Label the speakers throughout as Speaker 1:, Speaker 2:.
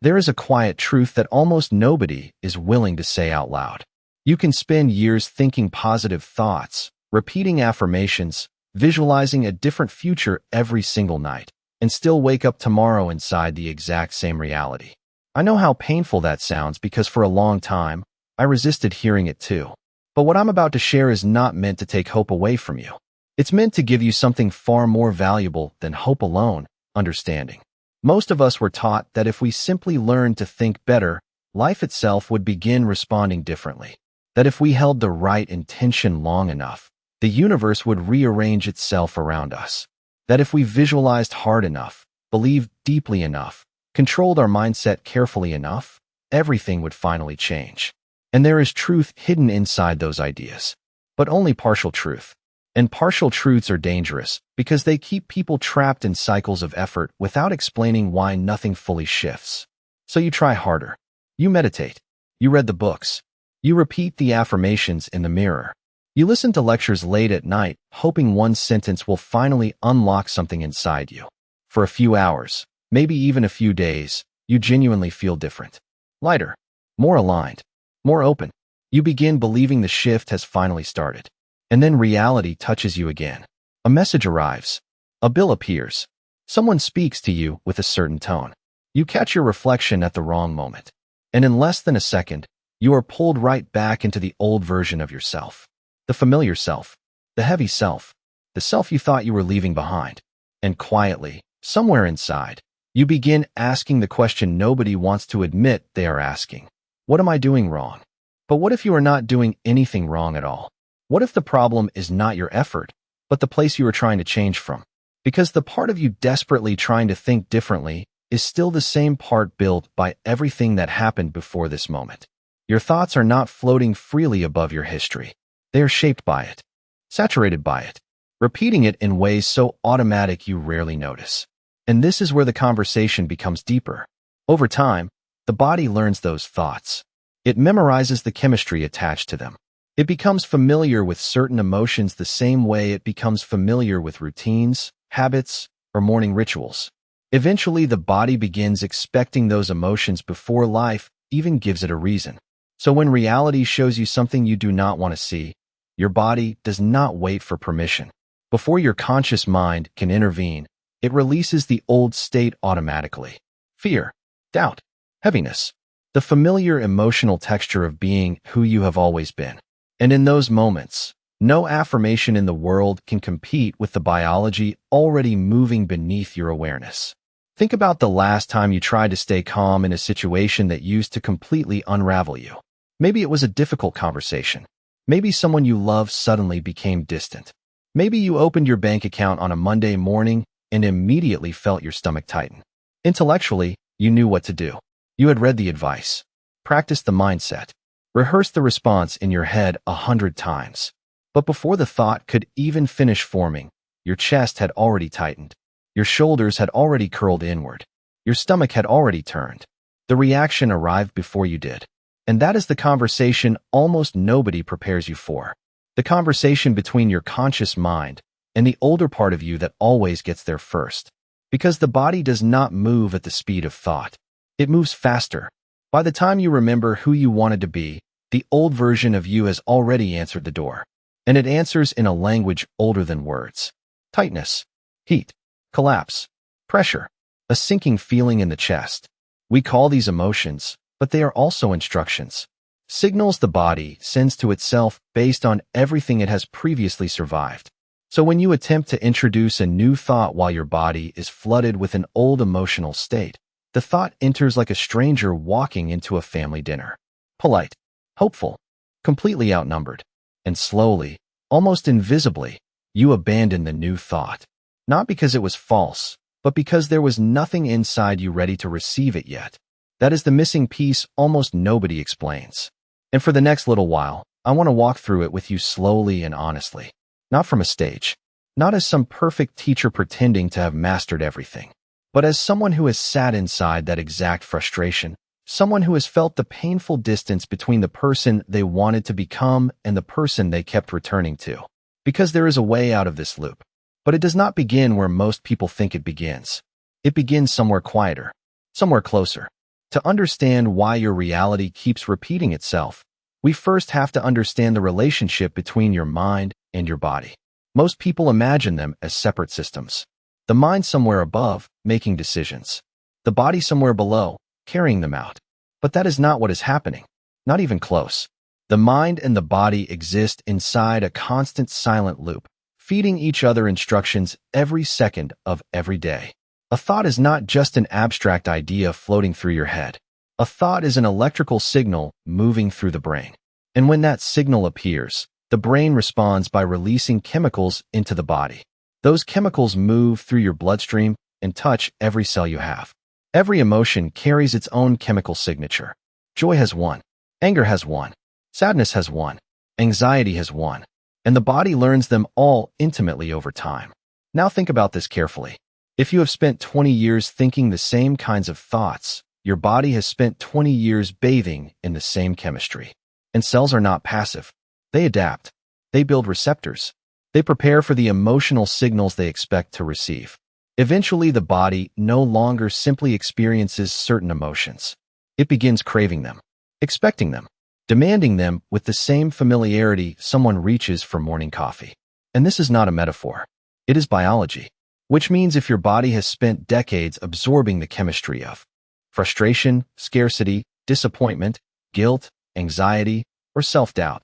Speaker 1: There is a quiet truth that almost nobody is willing to say out loud. You can spend years thinking positive thoughts, repeating affirmations, visualizing a different future every single night, and still wake up tomorrow inside the exact same reality. I know how painful that sounds because for a long time, I resisted hearing it too. But what I'm about to share is not meant to take hope away from you. It's meant to give you something far more valuable than hope alone, understanding. Most of us were taught that if we simply learned to think better, life itself would begin responding differently. That if we held the right intention long enough, the universe would rearrange itself around us. That if we visualized hard enough, believed deeply enough, controlled our mindset carefully enough, everything would finally change. And there is truth hidden inside those ideas, but only partial truth. And partial truths are dangerous because they keep people trapped in cycles of effort without explaining why nothing fully shifts. So you try harder. You meditate. You read the books. You repeat the affirmations in the mirror. You listen to lectures late at night, hoping one sentence will finally unlock something inside you. For a few hours, maybe even a few days, you genuinely feel different. Lighter. More aligned. More open. You begin believing the shift has finally started. And then reality touches you again. A message arrives. A bill appears. Someone speaks to you with a certain tone. You catch your reflection at the wrong moment. And in less than a second, you are pulled right back into the old version of yourself. The familiar self. The heavy self. The self you thought you were leaving behind. And quietly, somewhere inside, you begin asking the question nobody wants to admit they are asking. What am I doing wrong? But what if you are not doing anything wrong at all? What if the problem is not your effort, but the place you are trying to change from? Because the part of you desperately trying to think differently is still the same part built by everything that happened before this moment. Your thoughts are not floating freely above your history. They are shaped by it, saturated by it, repeating it in ways so automatic you rarely notice. And this is where the conversation becomes deeper. Over time, the body learns those thoughts. It memorizes the chemistry attached to them. It becomes familiar with certain emotions the same way it becomes familiar with routines, habits, or morning rituals. Eventually, the body begins expecting those emotions before life even gives it a reason. So when reality shows you something you do not want to see, your body does not wait for permission. Before your conscious mind can intervene, it releases the old state automatically. Fear, doubt, heaviness, the familiar emotional texture of being who you have always been. And in those moments, no affirmation in the world can compete with the biology already moving beneath your awareness. Think about the last time you tried to stay calm in a situation that used to completely unravel you. Maybe it was a difficult conversation. Maybe someone you love suddenly became distant. Maybe you opened your bank account on a Monday morning and immediately felt your stomach tighten. Intellectually, you knew what to do. You had read the advice, practiced the mindset, rehearsed the response in your head 100 times. But before the thought could even finish forming, your chest had already tightened. Your shoulders had already curled inward. Your stomach had already turned. The reaction arrived before you did. And that is the conversation almost nobody prepares you for. The conversation between your conscious mind and the older part of you that always gets there first. Because the body does not move at the speed of thought. It moves faster. By the time you remember who you wanted to be, the old version of you has already answered the door. And it answers in a language older than words. Tightness, heat, collapse, pressure, a sinking feeling in the chest. We call these emotions, but they are also instructions. Signals the body sends to itself based on everything it has previously survived. So when you attempt to introduce a new thought while your body is flooded with an old emotional state, the thought enters like a stranger walking into a family dinner. Polite, hopeful, completely outnumbered, and slowly, almost invisibly, you abandon the new thought. Not because it was false, but because there was nothing inside you ready to receive it yet. That is the missing piece almost nobody explains. And for the next little while, I want to walk through it with you slowly and honestly. Not from a stage, not as some perfect teacher pretending to have mastered everything, but as someone who has sat inside that exact frustration, someone who has felt the painful distance between the person they wanted to become and the person they kept returning to. Because there is a way out of this loop. But it does not begin where most people think it begins. It begins somewhere quieter, somewhere closer To understand why your reality keeps repeating itself, we first have to understand the relationship between your mind and your body. Most people imagine them as separate systems. The mind somewhere above, making decisions. The body somewhere below, carrying them out. But that is not what is happening. Not even close. The mind and the body exist inside a constant silent loop, feeding each other instructions every second of every day. A thought is not just an abstract idea floating through your head. A thought is an electrical signal moving through the brain. And when that signal appears, the brain responds by releasing chemicals into the body. Those chemicals move through your bloodstream and touch every cell you have. Every emotion carries its own chemical signature. Joy has one. Anger has one. Sadness has one. Anxiety has one. And the body learns them all intimately over time. Now think about this carefully. If you have spent 20 years thinking the same kinds of thoughts, your body has spent 20 years bathing in the same chemistry. And cells are not passive. They adapt. They build receptors. They prepare for the emotional signals they expect to receive. Eventually, the body no longer simply experiences certain emotions. It begins craving them, expecting them, demanding them with the same familiarity someone reaches for morning coffee. And this is not a metaphor. It is biology. Which means if your body has spent decades absorbing the chemistry of frustration, scarcity, disappointment, guilt, anxiety, or self-doubt,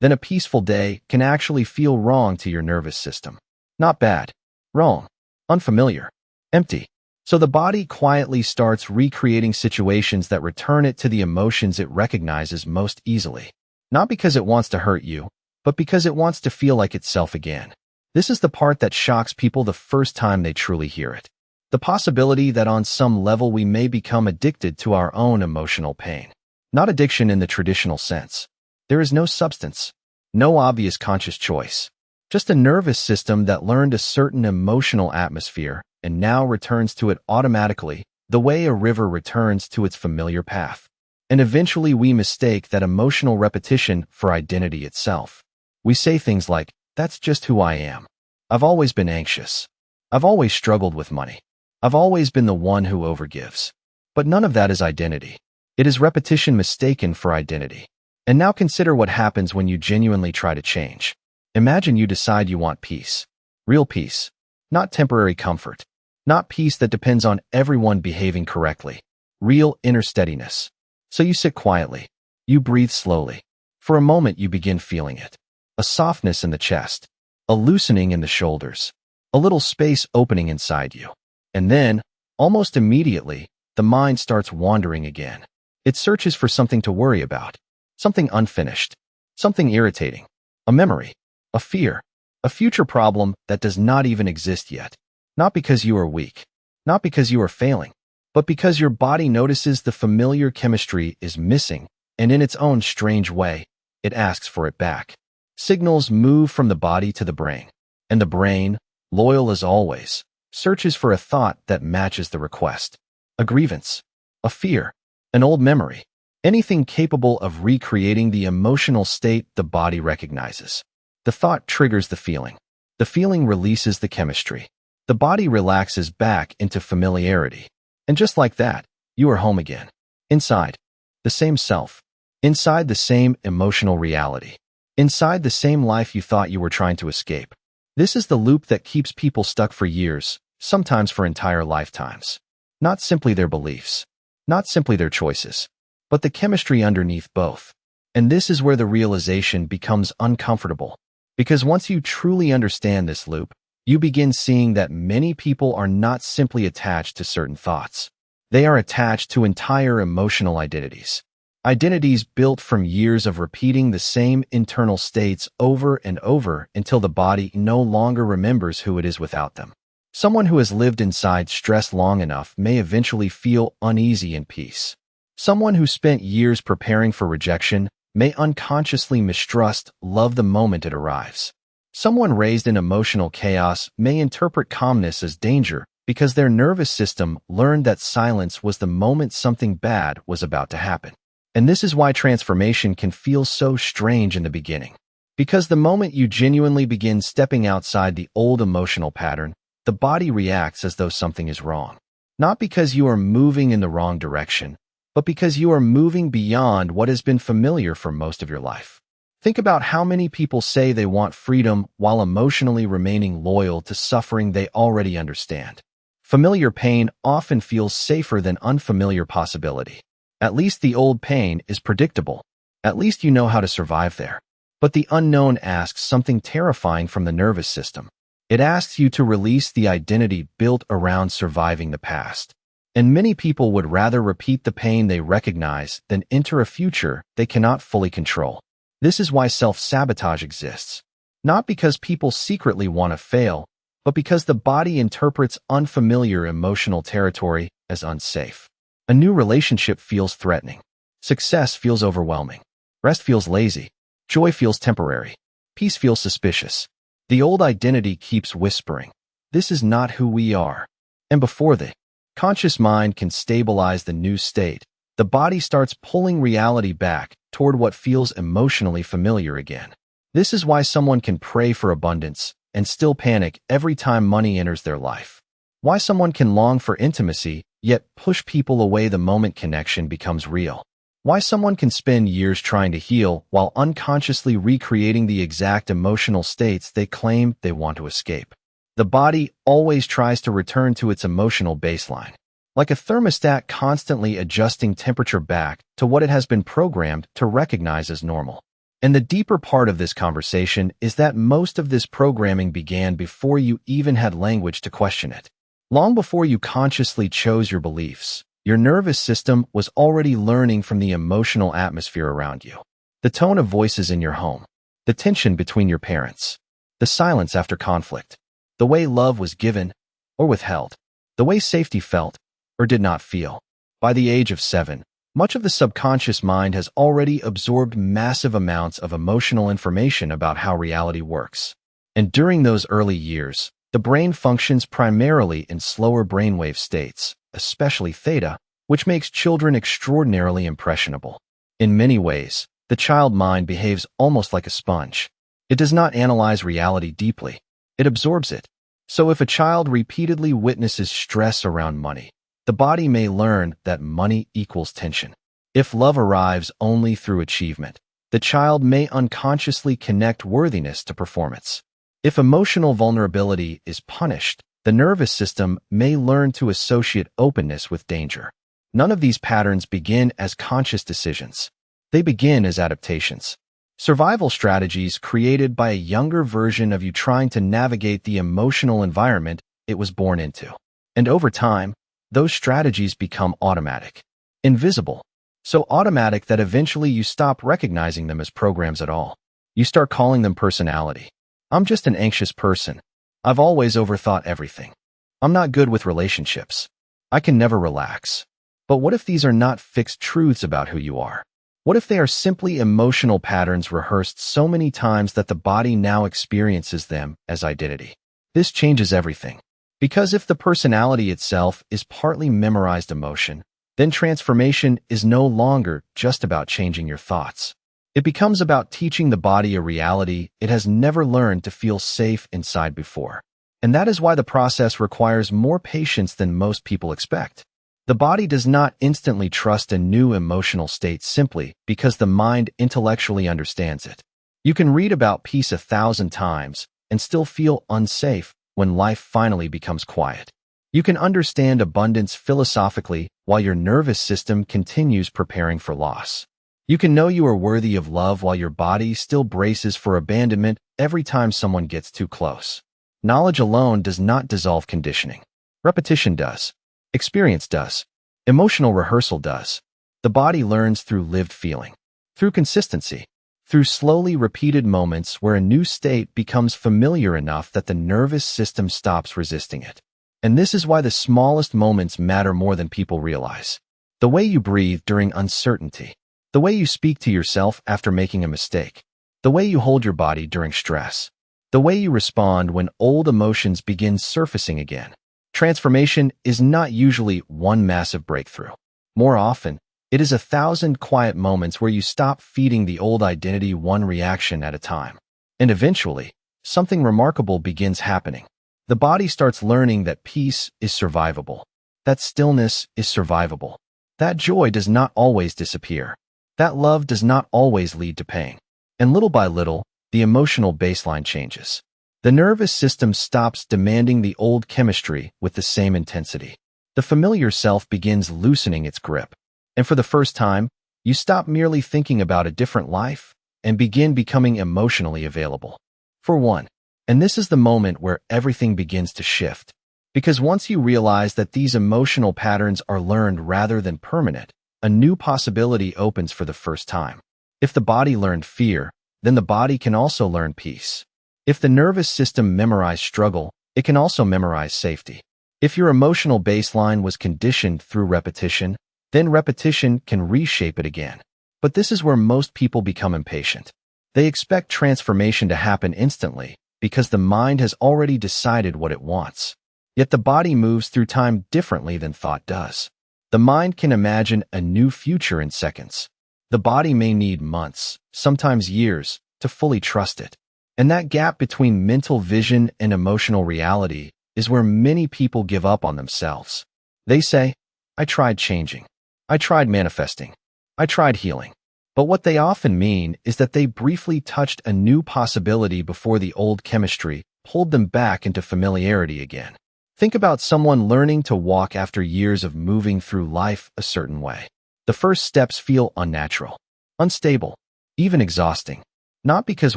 Speaker 1: then a peaceful day can actually feel wrong to your nervous system. Not bad. Wrong. Unfamiliar. Empty. So the body quietly starts recreating situations that return it to the emotions it recognizes most easily. Not because it wants to hurt you, but because it wants to feel like itself again. This is the part that shocks people the first time they truly hear it. The possibility that on some level we may become addicted to our own emotional pain. Not addiction in the traditional sense. There is no substance, no obvious conscious choice. Just a nervous system that learned a certain emotional atmosphere and now returns to it automatically, the way a river returns to its familiar path. And eventually we mistake that emotional repetition for identity itself. We say things like, "That's just who I am. I've always been anxious. I've always struggled with money. I've always been the one who overgives." But none of that is identity. It is repetition mistaken for identity. And now consider what happens when you genuinely try to change. Imagine you decide you want peace. Real peace. Not temporary comfort. Not peace that depends on everyone behaving correctly. Real inner steadiness. So you sit quietly. You breathe slowly. For a moment you begin feeling it. A softness in the chest. A loosening in the shoulders. A little space opening inside you. And then, almost immediately, the mind starts wandering again. It searches for something to worry about. Something unfinished. Something irritating. A memory. A fear. A future problem that does not even exist yet. Not because you are weak. Not because you are failing. But because your body notices the familiar chemistry is missing, and in its own strange way, it asks for it back. Signals move from the body to the brain, and the brain, loyal as always, searches for a thought that matches the request. A grievance, a fear, an old memory, anything capable of recreating the emotional state the body recognizes. The thought triggers the feeling. The feeling releases the chemistry. The body relaxes back into familiarity. And just like that, you are home again. Inside, the same self. Inside the same emotional reality. Inside the same life you thought you were trying to escape. This is the loop that keeps people stuck for years, sometimes for entire lifetimes. Not simply their beliefs, not simply their choices, but the chemistry underneath both. And this is where the realization becomes uncomfortable. Because once you truly understand this loop, you begin seeing that many people are not simply attached to certain thoughts. They are attached to entire emotional identities. Identities built from years of repeating the same internal states over and over until the body no longer remembers who it is without them. Someone who has lived inside stress long enough may eventually feel uneasy in peace. Someone who spent years preparing for rejection may unconsciously mistrust love the moment it arrives. Someone raised in emotional chaos may interpret calmness as danger because their nervous system learned that silence was the moment something bad was about to happen. And this is why transformation can feel so strange in the beginning. Because the moment you genuinely begin stepping outside the old emotional pattern, the body reacts as though something is wrong. Not because you are moving in the wrong direction, but because you are moving beyond what has been familiar for most of your life. Think about how many people say they want freedom while emotionally remaining loyal to suffering they already understand. Familiar pain often feels safer than unfamiliar possibility. At least the old pain is predictable. At least you know how to survive there. But the unknown asks something terrifying from the nervous system. It asks you to release the identity built around surviving the past. And many people would rather repeat the pain they recognize than enter a future they cannot fully control. This is why self-sabotage exists. Not because people secretly want to fail, but because the body interprets unfamiliar emotional territory as unsafe. A new relationship feels threatening. Success feels overwhelming. Rest feels lazy. Joy feels temporary. Peace feels suspicious. The old identity keeps whispering, "This is not who we are." And before the conscious mind can stabilize the new state, the body starts pulling reality back toward what feels emotionally familiar again. This is why someone can pray for abundance and still panic every time money enters their life. Why someone can long for intimacy, yet push people away the moment connection becomes real. Why someone can spend years trying to heal while unconsciously recreating the exact emotional states they claim they want to escape. The body always tries to return to its emotional baseline, like a thermostat constantly adjusting temperature back to what it has been programmed to recognize as normal. And the deeper part of this conversation is that most of this programming began before you even had language to question it. Long before you consciously chose your beliefs, your nervous system was already learning from the emotional atmosphere around you. The tone of voices in your home, the tension between your parents, the silence after conflict, the way love was given or withheld, the way safety felt or did not feel. By the age of 7, much of the subconscious mind has already absorbed massive amounts of emotional information about how reality works. And during those early years, the brain functions primarily in slower brainwave states, especially theta, which makes children extraordinarily impressionable. In many ways, the child mind behaves almost like a sponge. It does not analyze reality deeply. It absorbs it. So if a child repeatedly witnesses stress around money, the body may learn that money equals tension. If love arrives only through achievement, the child may unconsciously connect worthiness to performance. If emotional vulnerability is punished, the nervous system may learn to associate openness with danger. None of these patterns begin as conscious decisions. They begin as adaptations. Survival strategies created by a younger version of you trying to navigate the emotional environment it was born into. And over time, those strategies become automatic, invisible, so automatic that eventually you stop recognizing them as programs at all. You start calling them personality. I'm just an anxious person. I've always overthought everything. I'm not good with relationships. I can never relax. But what if these are not fixed truths about who you are? What if they are simply emotional patterns rehearsed so many times that the body now experiences them as identity? This changes everything. Because if the personality itself is partly memorized emotion, then transformation is no longer just about changing your thoughts. It becomes about teaching the body a reality it has never learned to feel safe inside before. And that is why the process requires more patience than most people expect. The body does not instantly trust a new emotional state simply because the mind intellectually understands it. You can read about peace 1,000 times and still feel unsafe when life finally becomes quiet. You can understand abundance philosophically while your nervous system continues preparing for loss. You can know you are worthy of love while your body still braces for abandonment every time someone gets too close. Knowledge alone does not dissolve conditioning. Repetition does. Experience does. Emotional rehearsal does. The body learns through lived feeling, through consistency, through slowly repeated moments where a new state becomes familiar enough that the nervous system stops resisting it. And this is why the smallest moments matter more than people realize. The way you breathe during uncertainty, the way you speak to yourself after making a mistake, the way you hold your body during stress, the way you respond when old emotions begin surfacing again. Transformation is not usually one massive breakthrough. More often, it is 1,000 quiet moments where you stop feeding the old identity one reaction at a time. And eventually, something remarkable begins happening. The body starts learning that peace is survivable, that stillness is survivable, That joy does not always disappear. That love does not always lead to pain. And little by little, the emotional baseline changes. The nervous system stops demanding the old chemistry with the same intensity. The familiar self begins loosening its grip. And for the first time, you stop merely thinking about a different life and begin becoming emotionally available. For one, and this is the moment where everything begins to shift. Because once you realize that these emotional patterns are learned rather than permanent, a new possibility opens for the first time. If the body learned fear, then the body can also learn peace. If the nervous system memorized struggle, it can also memorize safety. If your emotional baseline was conditioned through repetition, then repetition can reshape it again. But this is where most people become impatient. They expect transformation to happen instantly because the mind has already decided what it wants. Yet the body moves through time differently than thought does. The mind can imagine a new future in seconds. The body may need months, sometimes years, to fully trust it. And that gap between mental vision and emotional reality is where many people give up on themselves. They say, I tried changing. I tried manifesting. I tried healing. But what they often mean is that they briefly touched a new possibility before the old chemistry pulled them back into familiarity again. Think about someone learning to walk after years of moving through life a certain way. The first steps feel unnatural, unstable, even exhausting. Not because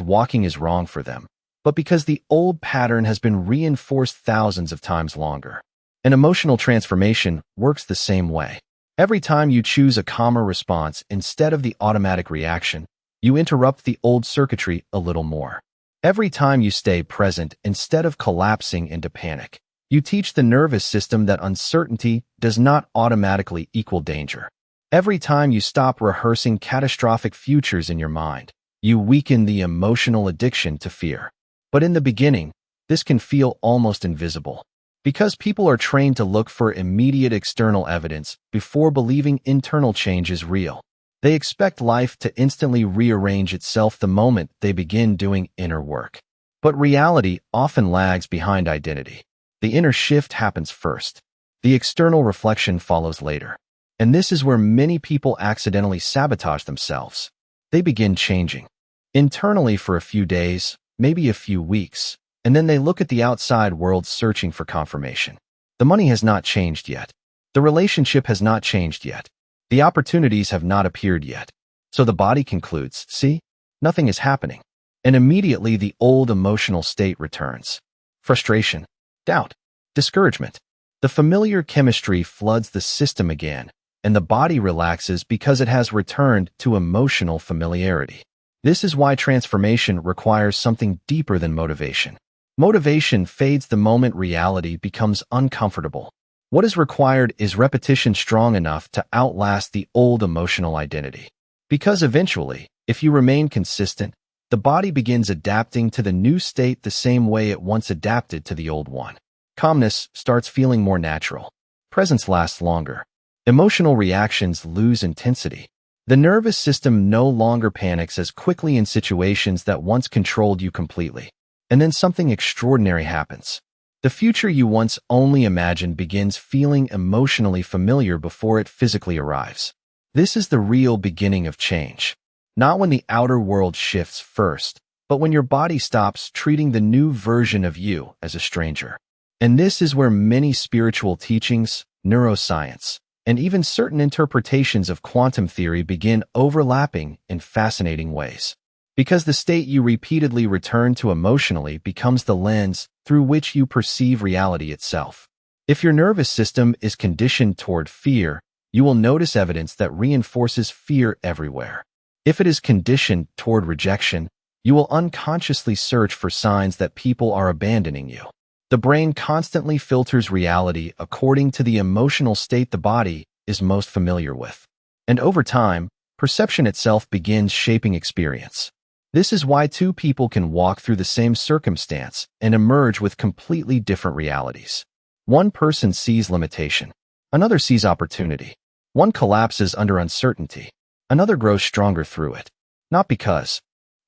Speaker 1: walking is wrong for them, but because the old pattern has been reinforced thousands of times longer. An emotional transformation works the same way. Every time you choose a calmer response instead of the automatic reaction, you interrupt the old circuitry a little more. Every time you stay present instead of collapsing into panic, you teach the nervous system that uncertainty does not automatically equal danger. Every time you stop rehearsing catastrophic futures in your mind, you weaken the emotional addiction to fear. But in the beginning, this can feel almost invisible. Because people are trained to look for immediate external evidence before believing internal change is real. They expect life to instantly rearrange itself the moment they begin doing inner work. But reality often lags behind identity. The inner shift happens first. The external reflection follows later. And this is where many people accidentally sabotage themselves. They begin changing internally for a few days, maybe a few weeks, and then they look at the outside world searching for confirmation. The money has not changed yet. The relationship has not changed yet. The opportunities have not appeared yet. So the body concludes, see, nothing is happening. And immediately the old emotional state returns. Frustration, doubt, discouragement. The familiar chemistry floods the system again, and the body relaxes because it has returned to emotional familiarity. This is why transformation requires something deeper than motivation. Motivation fades the moment reality becomes uncomfortable. What is required is repetition strong enough to outlast the old emotional identity. Because eventually, if you remain consistent, the body begins adapting to the new state the same way it once adapted to the old one. Calmness starts feeling more natural. Presence lasts longer. Emotional reactions lose intensity. The nervous system no longer panics as quickly in situations that once controlled you completely. And then something extraordinary happens. The future you once only imagined begins feeling emotionally familiar before it physically arrives. This is the real beginning of change. Not when the outer world shifts first, but when your body stops treating the new version of you as a stranger. And this is where many spiritual teachings, neuroscience, and even certain interpretations of quantum theory begin overlapping in fascinating ways. Because the state you repeatedly return to emotionally becomes the lens through which you perceive reality itself. If your nervous system is conditioned toward fear, you will notice evidence that reinforces fear everywhere. If it is conditioned toward rejection, you will unconsciously search for signs that people are abandoning you. The brain constantly filters reality according to the emotional state the body is most familiar with. And over time, perception itself begins shaping experience. This is why two people can walk through the same circumstance and emerge with completely different realities. One person sees limitation. Another sees opportunity. One collapses under uncertainty. Another grows stronger through it. Not because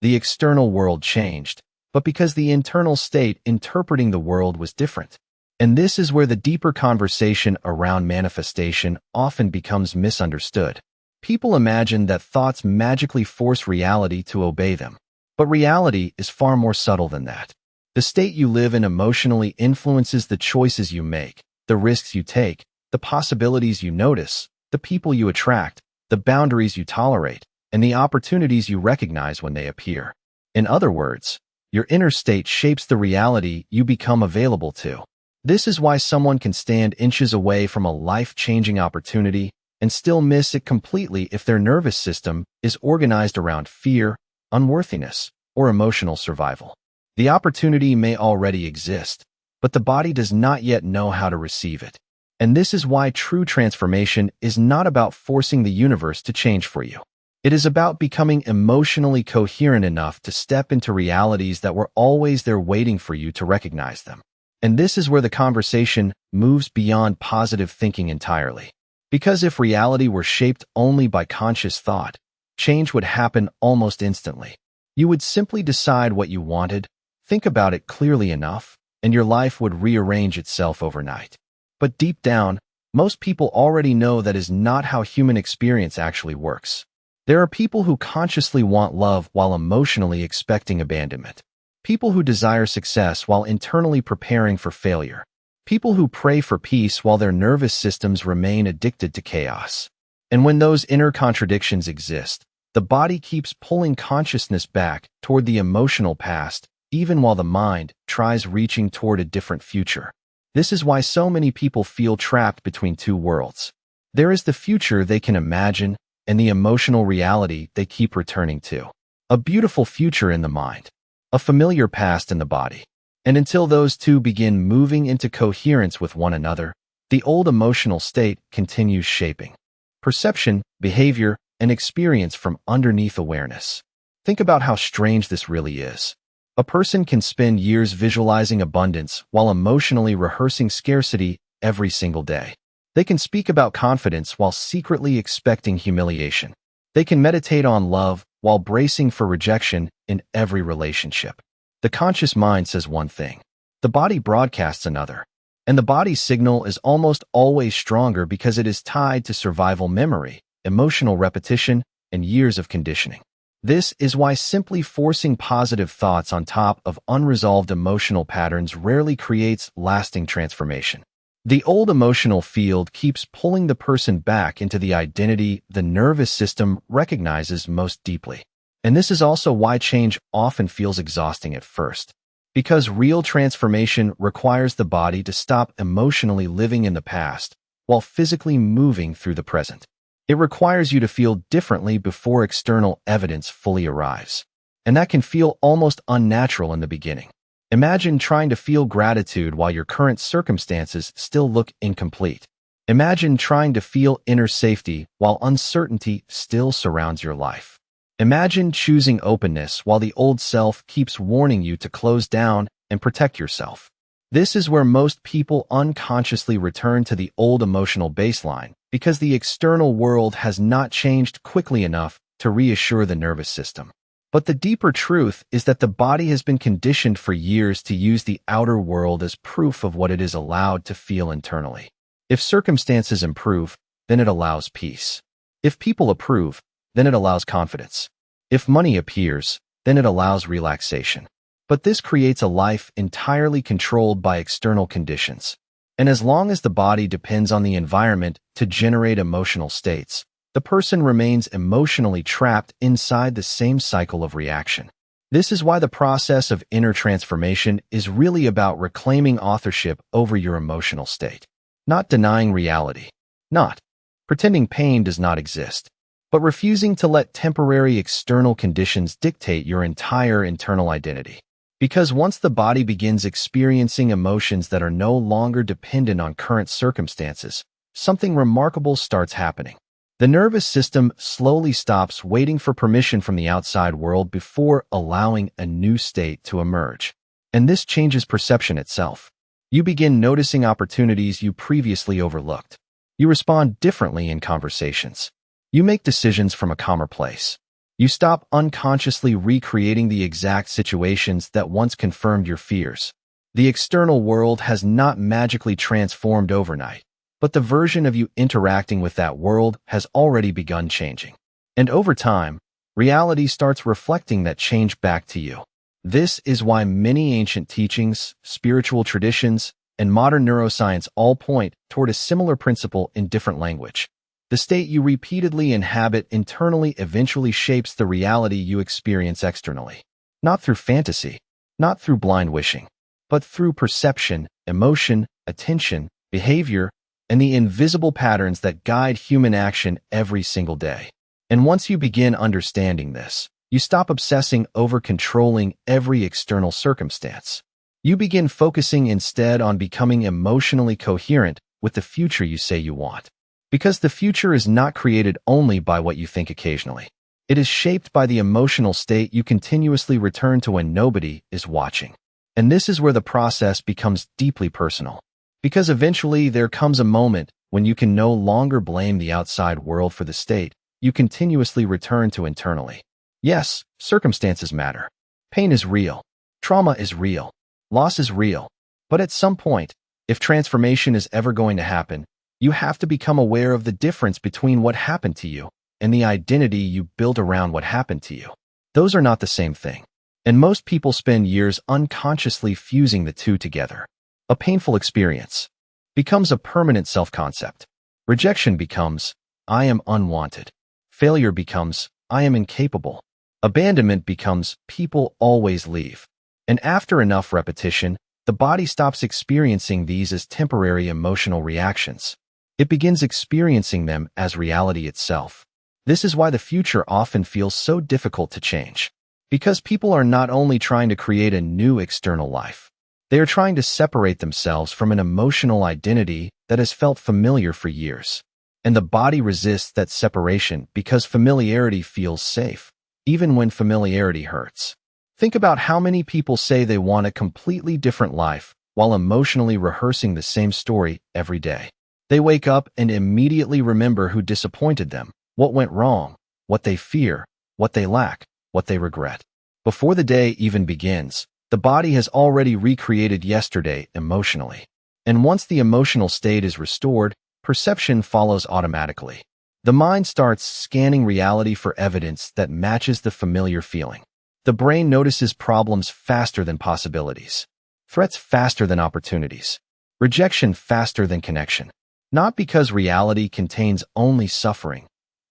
Speaker 1: the external world changed, but because the internal state interpreting the world was different. And this is where the deeper conversation around manifestation often becomes misunderstood. People imagine that thoughts magically force reality to obey them. But reality is far more subtle than that. The state you live in emotionally influences the choices you make, the risks you take, the possibilities you notice, the people you attract, the boundaries you tolerate, and the opportunities you recognize when they appear. In other words, your inner state shapes the reality you become available to. This is why someone can stand inches away from a life-changing opportunity and still miss it completely if their nervous system is organized around fear, unworthiness, or emotional survival. The opportunity may already exist, but the body does not yet know how to receive it. And this is why true transformation is not about forcing the universe to change for you. It is about becoming emotionally coherent enough to step into realities that were always there waiting for you to recognize them. And this is where the conversation moves beyond positive thinking entirely. Because if reality were shaped only by conscious thought, change would happen almost instantly. You would simply decide what you wanted, think about it clearly enough, and your life would rearrange itself overnight. But deep down, most people already know that is not how human experience actually works. There are people who consciously want love while emotionally expecting abandonment. People who desire success while internally preparing for failure. People who pray for peace while their nervous systems remain addicted to chaos. And when those inner contradictions exist, the body keeps pulling consciousness back toward the emotional past, even while the mind tries reaching toward a different future. This is why so many people feel trapped between two worlds. There is the future they can imagine and the emotional reality they keep returning to. A beautiful future in the mind, a familiar past in the body. And until those two begin moving into coherence with one another, the old emotional state continues shaping perception, behavior, and experience from underneath awareness. Think about how strange this really is. A person can spend years visualizing abundance while emotionally rehearsing scarcity every single day. They can speak about confidence while secretly expecting humiliation. They can meditate on love while bracing for rejection in every relationship. The conscious mind says one thing. The body broadcasts another. And the body's signal is almost always stronger because it is tied to survival memory, emotional repetition, and years of conditioning. This is why simply forcing positive thoughts on top of unresolved emotional patterns rarely creates lasting transformation. The old emotional field keeps pulling the person back into the identity the nervous system recognizes most deeply. And this is also why change often feels exhausting at first. Because real transformation requires the body to stop emotionally living in the past while physically moving through the present. It requires you to feel differently before external evidence fully arrives. And that can feel almost unnatural in the beginning. Imagine trying to feel gratitude while your current circumstances still look incomplete. Imagine trying to feel inner safety while uncertainty still surrounds your life. Imagine choosing openness while the old self keeps warning you to close down and protect yourself. This is where most people unconsciously return to the old emotional baseline because the external world has not changed quickly enough to reassure the nervous system. But the deeper truth is that the body has been conditioned for years to use the outer world as proof of what it is allowed to feel internally. If circumstances improve, then it allows peace. If people approve, then it allows confidence. If money appears, then it allows relaxation. But this creates a life entirely controlled by external conditions. And as long as the body depends on the environment to generate emotional states, the person remains emotionally trapped inside the same cycle of reaction. This is why the process of inner transformation is really about reclaiming authorship over your emotional state. Not denying reality. Not pretending pain does not exist. But refusing to let temporary external conditions dictate your entire internal identity. Because once the body begins experiencing emotions that are no longer dependent on current circumstances, something remarkable starts happening. The nervous system slowly stops waiting for permission from the outside world before allowing a new state to emerge. And this changes perception itself. You begin noticing opportunities you previously overlooked. You respond differently in conversations. You make decisions from a calmer place. You stop unconsciously recreating the exact situations that once confirmed your fears. The external world has not magically transformed overnight, but the version of you interacting with that world has already begun changing. And over time, reality starts reflecting that change back to you. This is why many ancient teachings, spiritual traditions, and modern neuroscience all point toward a similar principle in different language. The state you repeatedly inhabit internally eventually shapes the reality you experience externally. Not through fantasy, not through blind wishing, but through perception, emotion, attention, behavior, and the invisible patterns that guide human action every single day. And once you begin understanding this, you stop obsessing over controlling every external circumstance. You begin focusing instead on becoming emotionally coherent with the future you say you want. Because the future is not created only by what you think occasionally. It is shaped by the emotional state you continuously return to when nobody is watching. And this is where the process becomes deeply personal. Because eventually there comes a moment when you can no longer blame the outside world for the state you continuously return to internally. Yes, circumstances matter. Pain is real. Trauma is real. Loss is real. But at some point, if transformation is ever going to happen, you have to become aware of the difference between what happened to you and the identity you built around what happened to you. Those are not the same thing. And most people spend years unconsciously fusing the two together. A painful experience becomes a permanent self-concept. Rejection becomes, I am unwanted. Failure becomes, I am incapable. Abandonment becomes, people always leave. And after enough repetition, the body stops experiencing these as temporary emotional reactions. It begins experiencing them as reality itself. This is why the future often feels so difficult to change. Because people are not only trying to create a new external life, they are trying to separate themselves from an emotional identity that has felt familiar for years. And the body resists that separation because familiarity feels safe, even when familiarity hurts. Think about how many people say they want a completely different life while emotionally rehearsing the same story every day. They wake up and immediately remember who disappointed them, what went wrong, what they fear, what they lack, what they regret. Before the day even begins, the body has already recreated yesterday emotionally. And once the emotional state is restored, perception follows automatically. The mind starts scanning reality for evidence that matches the familiar feeling. The brain notices problems faster than possibilities, threats faster than opportunities, rejection faster than connection. Not because reality contains only suffering,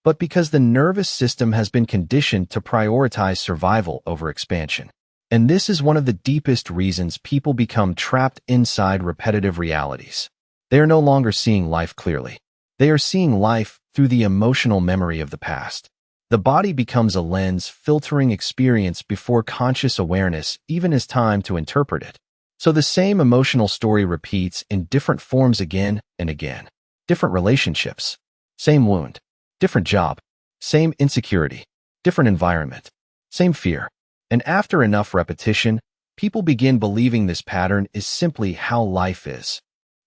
Speaker 1: but because the nervous system has been conditioned to prioritize survival over expansion. And this is one of the deepest reasons people become trapped inside repetitive realities. They are no longer seeing life clearly. They are seeing life through the emotional memory of the past. The body becomes a lens filtering experience before conscious awareness even has time to interpret it. So the same emotional story repeats in different forms again and again. Different relationships, same wound. Different job, same insecurity. Different environment, same fear. And after enough repetition, people begin believing this pattern is simply how life is.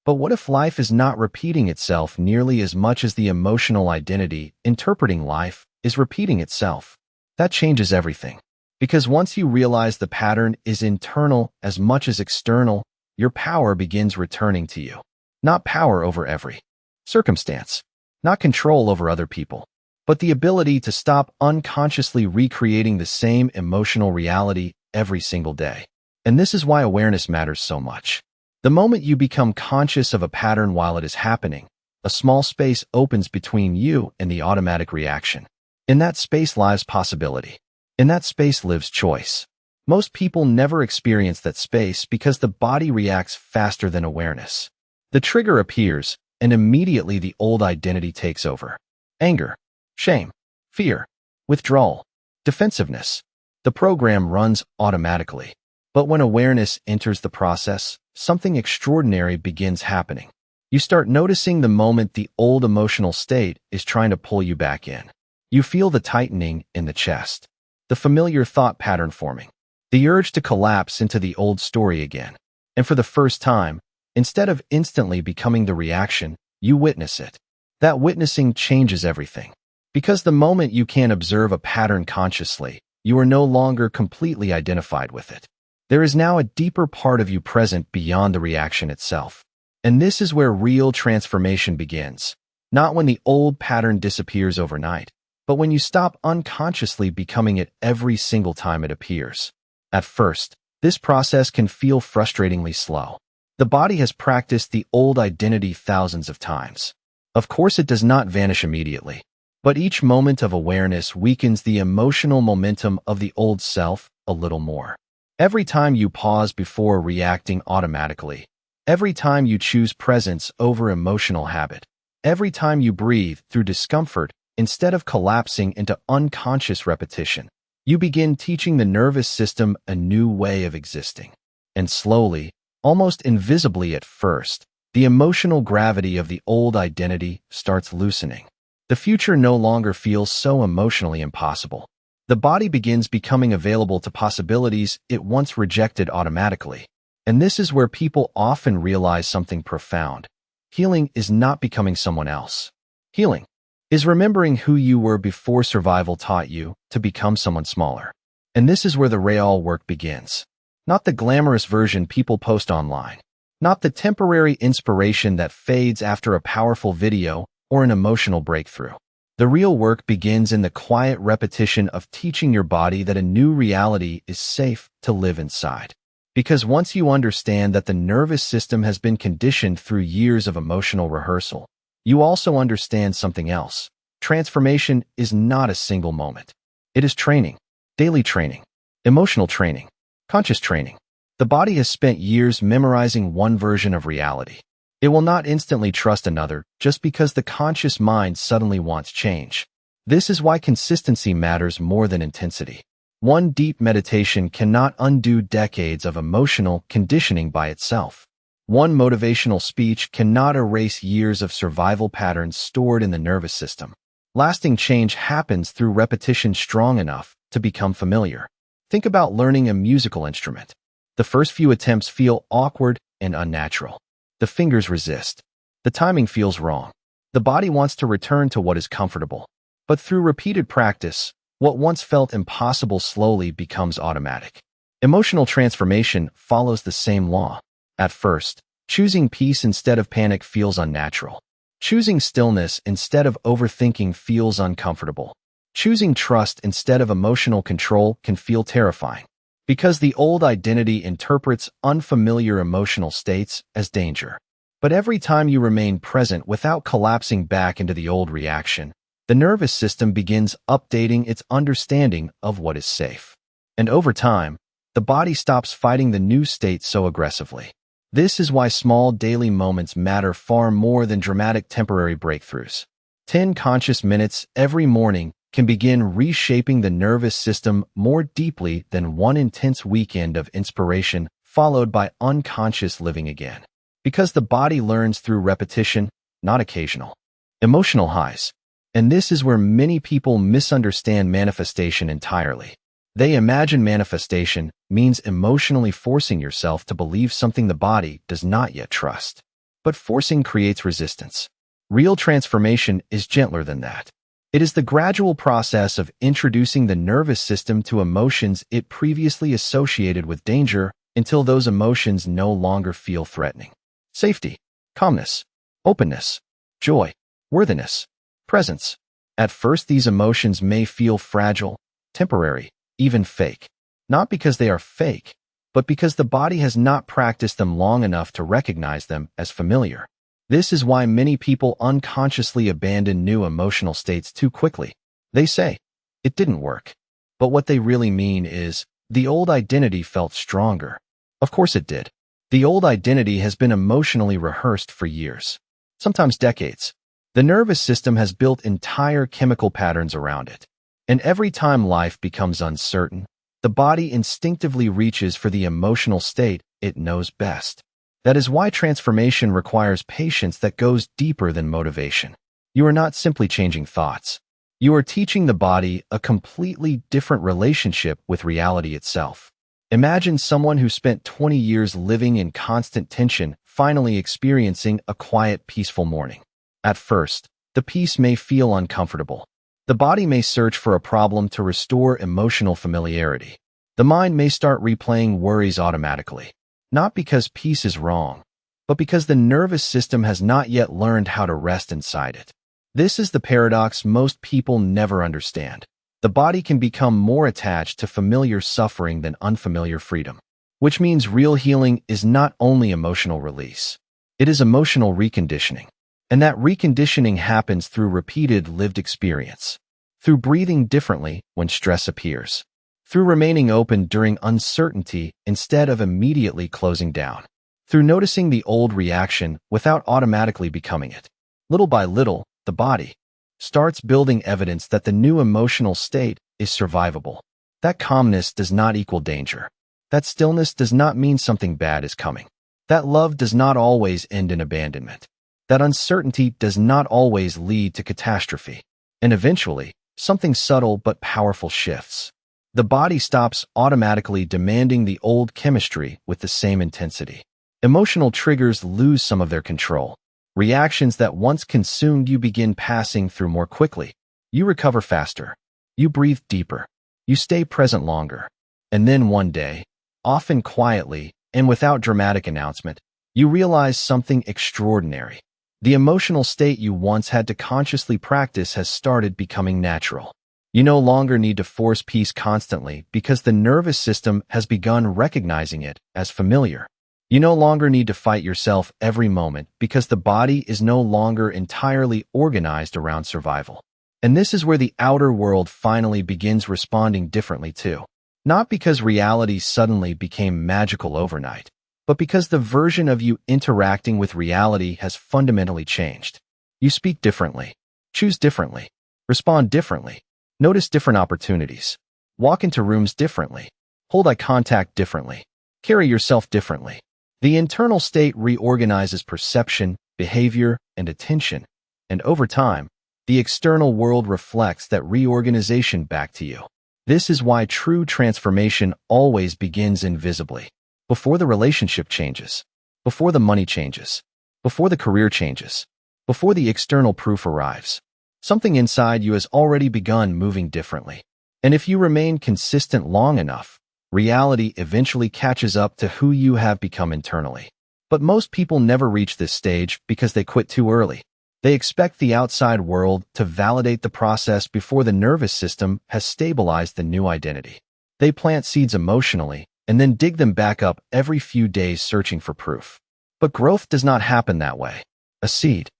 Speaker 1: But what if life is not repeating itself nearly as much as the emotional identity interpreting life is repeating itself? That changes everything. Because once you realize the pattern is internal as much as external, your power begins returning to you. Not power over every circumstance, not control over other people, but the ability to stop unconsciously recreating the same emotional reality every single day. And this is why awareness matters so much. The moment you become conscious of a pattern while it is happening, a small space opens between you and the automatic reaction. In that space lies possibility. In that space lives choice. Most people never experience that space because the body reacts faster than awareness. The trigger appears, and immediately the old identity takes over. Anger, shame, fear, withdrawal, defensiveness. The program runs automatically. But when awareness enters the process, something extraordinary begins happening. You start noticing the moment the old emotional state is trying to pull you back in. You feel the tightening in the chest, the familiar thought pattern forming, the urge to collapse into the old story again. And for the first time, instead of instantly becoming the reaction, you witness it. That witnessing changes everything. Because the moment you can observe a pattern consciously, you are no longer completely identified with it. There is now a deeper part of you present beyond the reaction itself. And this is where real transformation begins. Not when the old pattern disappears overnight, but when you stop unconsciously becoming it every single time it appears. At first, this process can feel frustratingly slow. The body has practiced the old identity thousands of times. Of course, it does not vanish immediately, but each moment of awareness weakens the emotional momentum of the old self a little more. Every time you pause before reacting automatically, every time you choose presence over emotional habit, every time you breathe through discomfort instead of collapsing into unconscious repetition, you begin teaching the nervous system a new way of existing. And slowly, almost invisibly at first, the emotional gravity of the old identity starts loosening. The future no longer feels so emotionally impossible. The body begins becoming available to possibilities it once rejected automatically. And this is where people often realize something profound. Healing is not becoming someone else. Healing is remembering who you were before survival taught you to become someone smaller. And this is where the real work begins. Not the glamorous version people post online. Not the temporary inspiration that fades after a powerful video or an emotional breakthrough. The real work begins in the quiet repetition of teaching your body that a new reality is safe to live inside. Because once you understand that the nervous system has been conditioned through years of emotional rehearsal, you also understand something else. Transformation is not a single moment. It is training, daily training, emotional training, conscious training. The body has spent years memorizing one version of reality. It will not instantly trust another just because the conscious mind suddenly wants change. This is why consistency matters more than intensity. One deep meditation cannot undo decades of emotional conditioning by itself. One motivational speech cannot erase years of survival patterns stored in the nervous system. Lasting change happens through repetition strong enough to become familiar. Think about learning a musical instrument. The first few attempts feel awkward and unnatural. The fingers resist. The timing feels wrong. The body wants to return to what is comfortable. But through repeated practice, what once felt impossible slowly becomes automatic. Emotional transformation follows the same law. At first, choosing peace instead of panic feels unnatural. Choosing stillness instead of overthinking feels uncomfortable. Choosing trust instead of emotional control can feel terrifying. Because the old identity interprets unfamiliar emotional states as danger. But every time you remain present without collapsing back into the old reaction, the nervous system begins updating its understanding of what is safe. And over time, the body stops fighting the new state so aggressively. This is why small daily moments matter far more than dramatic temporary breakthroughs. 10 conscious minutes every morning can begin reshaping the nervous system more deeply than one intense weekend of inspiration followed by unconscious living again. Because the body learns through repetition, not occasional. Emotional highs. And this is where many people misunderstand manifestation entirely. They imagine manifestation means emotionally forcing yourself to believe something the body does not yet trust. But forcing creates resistance. Real transformation is gentler than that. It is the gradual process of introducing the nervous system to emotions it previously associated with danger until those emotions no longer feel threatening. Safety, calmness, openness, joy, worthiness, presence. At first, these emotions may feel fragile, temporary, even fake. Not because they are fake, but because the body has not practiced them long enough to recognize them as familiar. This is why many people unconsciously abandon new emotional states too quickly. They say, "It didn't work." But what they really mean is, the old identity felt stronger. Of course it did. The old identity has been emotionally rehearsed for years, sometimes decades. The nervous system has built entire chemical patterns around it. And every time life becomes uncertain, the body instinctively reaches for the emotional state it knows best. That is why transformation requires patience that goes deeper than motivation. You are not simply changing thoughts. You are teaching the body a completely different relationship with reality itself. Imagine someone who spent 20 years living in constant tension finally experiencing a quiet, peaceful morning. At first, the peace may feel uncomfortable. The body may search for a problem to restore emotional familiarity. The mind may start replaying worries automatically, not because peace is wrong, but because the nervous system has not yet learned how to rest inside it. This is the paradox most people never understand. The body can become more attached to familiar suffering than unfamiliar freedom, which means real healing is not only emotional release. It is emotional reconditioning. And that reconditioning happens through repeated lived experience, through breathing differently when stress appears, through remaining open during uncertainty instead of immediately closing down, through noticing the old reaction without automatically becoming it. Little by little, the body starts building evidence that the new emotional state is survivable. That calmness does not equal danger. That stillness does not mean something bad is coming. That love does not always end in abandonment. That uncertainty does not always lead to catastrophe. And eventually, something subtle but powerful shifts. The body stops automatically demanding the old chemistry with the same intensity. Emotional triggers lose some of their control. Reactions that once consumed you begin passing through more quickly. You recover faster. You breathe deeper. You stay present longer. And then one day, often quietly and without dramatic announcement, you realize something extraordinary. The emotional state you once had to consciously practice has started becoming natural. You no longer need to force peace constantly because the nervous system has begun recognizing it as familiar. You no longer need to fight yourself every moment because the body is no longer entirely organized around survival. And this is where the outer world finally begins responding differently too. Not because reality suddenly became magical overnight, but because the version of you interacting with reality has fundamentally changed. You speak differently, choose differently, respond differently, notice different opportunities, walk into rooms differently, hold eye contact differently, carry yourself differently. The internal state reorganizes perception, behavior, and attention, and over time, the external world reflects that reorganization back to you. This is why true transformation always begins invisibly. Before the relationship changes, before the money changes, before the career changes, before the external proof arrives, something inside you has already begun moving differently. And if you remain consistent long enough, reality eventually catches up to who you have become internally. But most people never reach this stage because they quit too early. They expect the outside world to validate the process before the nervous system has stabilized the new identity. They plant seeds emotionally and then dig them back up every few days searching for proof. But growth does not happen that way. A seed